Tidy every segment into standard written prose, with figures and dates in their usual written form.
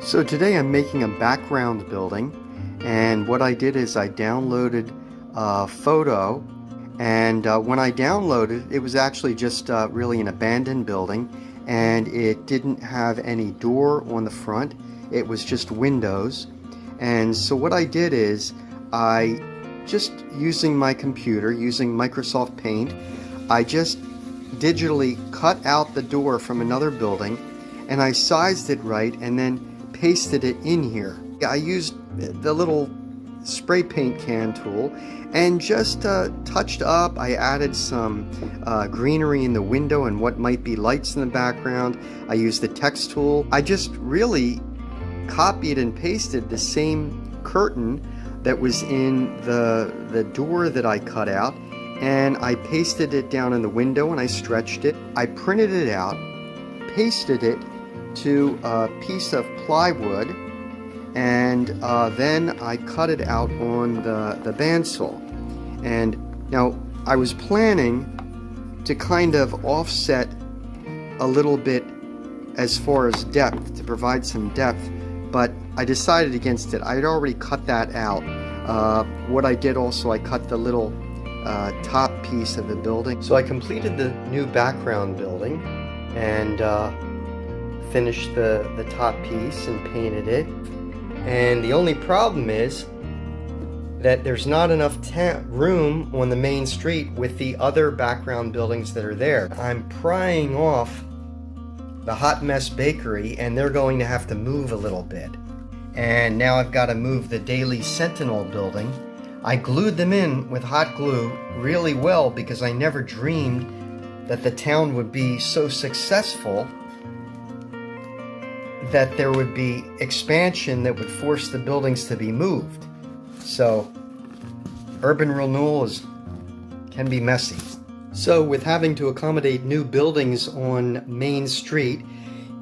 So today I'm making a background building, and what I did is I downloaded a photo, and when I downloaded it was actually just really an abandoned building, and it didn't have any door on the front. It was just windows. And so what I did is I just using my computer, using Microsoft Paint, I just digitally cut out the door from another building, and I sized it right and then pasted it in here. I used the little spray paint can tool and just touched up. I added some greenery in the window and what might be lights in the background. I used the text tool. I just really copied and pasted the same curtain that was in the door that I cut out, and I pasted it down in the window and I stretched it. I printed it out, pasted it to a piece of plywood, and then I cut it out on the bandsaw. And now I was planning to kind of offset a little bit as far as depth, to provide some depth, but I decided against it. I had already cut that out. What I did also, I cut the little top piece of the building. So I completed the new background building and finished the top piece and painted it. And the only problem is that there's not enough room on the main street with the other background buildings that are there. I'm prying off the Hot Mess Bakery, and they're going to have to move a little bit. And now I've got to move the Daily Sentinel building. I glued them in with hot glue really well because I never dreamed that the town would be so successful that there would be expansion that would force the buildings to be moved. So urban renewal can be messy. So with having to accommodate new buildings on Main Street,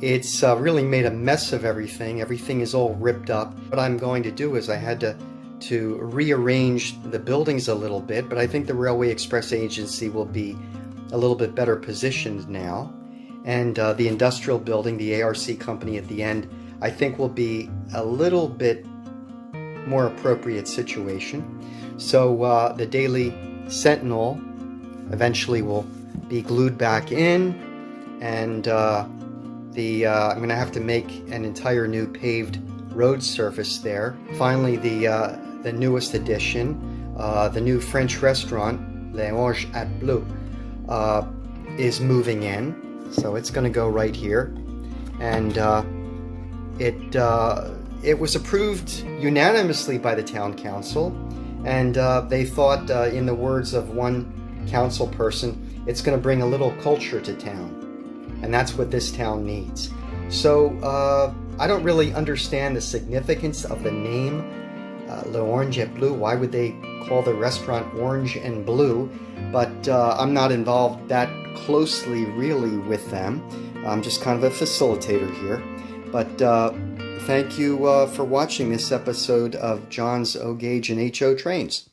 it's really made a mess of everything. Everything is all ripped up. What I'm going to do is I had to rearrange the buildings a little bit, but I think the Railway Express Agency will be a little bit better positioned now. And the industrial building, the ARC company at the end, I think will be a little bit more appropriate situation. So the Daily Sentinel eventually will be glued back in, and I'm going to have to make an entire new paved road surface there. Finally, the newest addition, the new French restaurant, Les Anges at Bleu, is moving in. So it's going to go right here, and it was approved unanimously by the town council, and they thought, in the words of one council person, it's going to bring a little culture to town, and that's what this town needs. So I don't really understand the significance of the name Les Orange et Bleu. Why would they call the restaurant Orange and Blue? But I'm not involved that closely really with them. I'm just kind of a facilitator here. But thank you for watching this episode of John's O Gauge and HO Trains.